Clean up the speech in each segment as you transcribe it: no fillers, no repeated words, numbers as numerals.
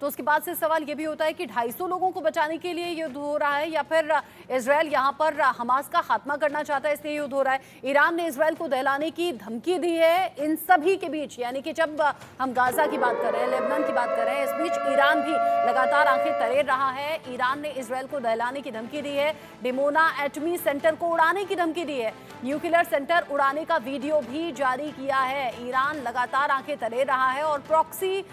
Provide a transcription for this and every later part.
तो उसके बाद से सवाल ये भी होता है कि 250 लोगों को बचाने के लिए युद्ध हो रहा है, या फिर इजराइल यहाँ पर हमास का खात्मा करना चाहता है इसलिए युद्ध हो रहा है। ईरान ने इजराइल को दहलाने की धमकी दी है इन सभी के बीच, यानी कि जब हम गाजा की बात कर रहे हैं, लेबनान की बात कर रहे हैं, इस बीच ईरान भी लगातार आंखें तरेर रहा है। ईरान ने इजराइल को दहलाने की धमकी दी है, डिमोना एटमी सेंटर को उड़ाने की धमकी दी है, न्यूक्लियर सेंटर उड़ाने का वीडियो भी जारी किया है। ईरान लगातार आंखें तरेर रहा है और प्रॉक्सी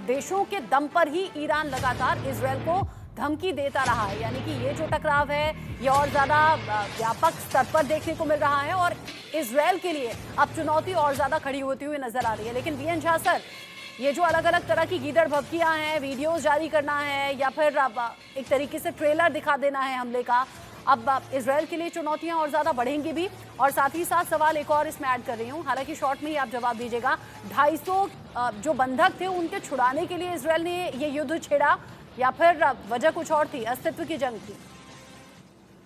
देशों के दम पर ही ईरान लगातार इजराइल को धमकी देता रहा है। यानी कि ये जो टकराव है ये और ज्यादा व्यापक स्तर पर देखने को मिल रहा है और इजराइल के लिए अब चुनौती और ज्यादा खड़ी होती हुई नजर आ रही है। लेकिन वीएन झा सर, ये जो अलग अलग तरह की गीदड़ भभकियां हैं, वीडियोस जारी करना है या फिर एक तरीके से ट्रेलर दिखा देना है हमले का, अब इजराइल के लिए चुनौतियां और ज्यादा बढ़ेंगी भी। और साथ ही साथ सवाल एक और इसमें ऐड कर रही हूँ, हालांकि शॉर्ट में ही आप जवाब दीजिएगा, 250 जो बंधक थे उनके छुड़ाने के लिए इजराइल ने ये युद्ध छेड़ा या फिर वजह कुछ और थी, अस्तित्व की जंग थी?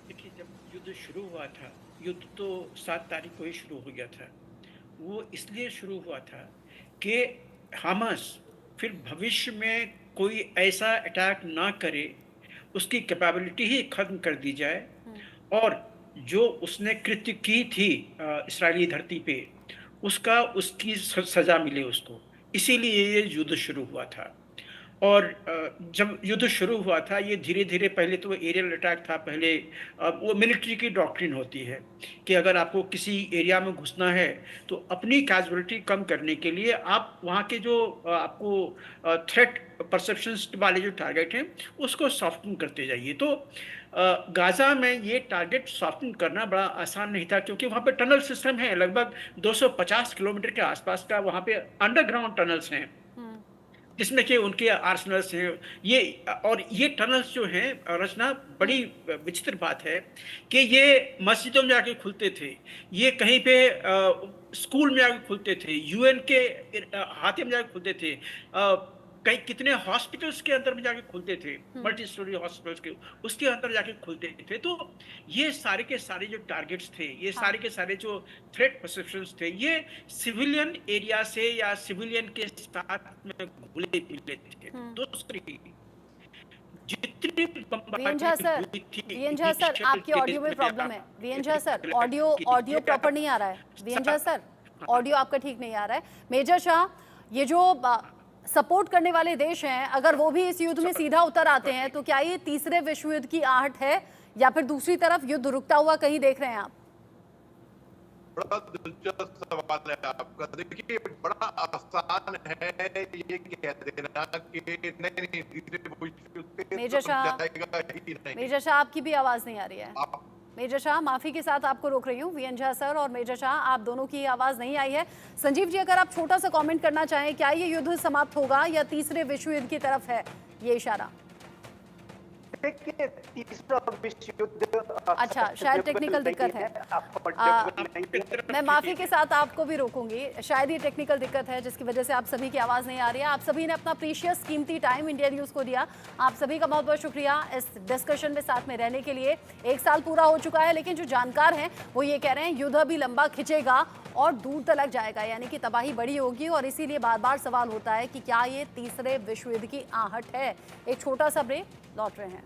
देखिए, जब युद्ध शुरू हुआ था, युद्ध तो 7 तारीख को ही शुरू हो गया था। वो इसलिए शुरू हुआ था कि हमास फिर भविष्य में कोई ऐसा अटैक ना करे, उसकी कैपेबिलिटी ही खत्म कर दी जाए और जो उसने कृत्य की थी इस्राएली धरती पे, उसकी सजा मिले उसको। इसीलिए ये युद्ध शुरू हुआ था। और जब युद्ध शुरू हुआ था, ये धीरे धीरे, पहले तो एरियल अटैक था, पहले वो मिलिट्री की डॉक्ट्रिन होती है कि अगर आपको किसी एरिया में घुसना है तो अपनी कैजुअलिटी कम करने के लिए आप वहाँ के जो आपको थ्रेट परसेप्शंस वाले जो टारगेट हैं उसको सॉफ्टन करते जाइए। तो गाजा में ये टारगेट सॉफ्टन करना बड़ा आसान नहीं था, क्योंकि वहाँ पे टनल सिस्टम है, लगभग 250 किलोमीटर के आसपास का वहाँ पे अंडरग्राउंड टनल्स हैं जिसमें कि उनके आर्सनल्स हैं। ये टनल्स जो हैं, रचना बड़ी विचित्र बात है कि ये मस्जिदों में जाके खुलते थे, ये कहीं पे स्कूल में जाके खुलते थे, यूएन के हाथे में जाके खुलते थे, कहीं कितने हॉस्पिटल्स के अंदर में जाके खुलते थे, मल्टी स्टोरी हॉस्पिटल्स के उसके अंदर जाके खुलते थे। तो ये सारे के सारे जो टारगेट्स थे, ये सारे के सारे जो थ्रेट परसेप्शंस थे, ये सिविलियन एरिया से या सिविलियन के साथ में घुले मिले थे। दूसरी जितनी वीएन झा सर, आपकी ऑडियो में प्रॉब्लम है। V N Jha sir, audio proper नहीं आ रहा है। वीएन झा सर, ऑडियो आपका ठीक नहीं आ रहा है। मेजर शाह, ये जो सपोर्ट करने वाले देश हैं, अगर वो भी इस युद्ध में सीधा उतर आते हैं तो क्या ये तीसरे विश्व युद्ध की आहट है या फिर दूसरी तरफ युद्ध रुकता हुआ कहीं देख रहे हैं आप? बड़ा दिलचस्प सवाल है आपका। देखिए, बड़ा आसान है ये कह देना कि नहीं मेजर शाह, आपकी भी आवाज नहीं आ रही है। मेजर शाह, माफी के साथ आपको रोक रही हूँ। वीएन झा सर और मेजर शाह, आप दोनों की आवाज नहीं आई है। संजीव जी, अगर आप छोटा सा कमेंट करना चाहें, क्या ये युद्ध समाप्त होगा या तीसरे विश्व युद्ध की तरफ है ये इशारा? देखिए, तीसरा विश्व युद्ध, अच्छा, शायद टेक्निकल दिक्कत है। मैं माफी के साथ आपको भी रोकूंगी, शायद ये टेक्निकल दिक्कत है जिसकी वजह से आप सभी की आवाज नहीं आ रही है। आप सभी ने अपना प्रीशियस कीमती टाइम इंडिया न्यूज को दिया, आप सभी का बहुत बहुत शुक्रिया इस डिस्कशन में साथ में रहने के लिए। 1 साल पूरा हो चुका है, लेकिन जो जानकार हैं वो ये कह रहे हैं युद्ध भी लंबा खिंचेगा और दूर तक जाएगा, यानी कि तबाही बड़ी होगी। और इसीलिए बार बार सवाल होता है कि क्या ये तीसरे विश्व युद्ध की आहट है। एक छोटा सा ब्रेक, लौट रहे हैं।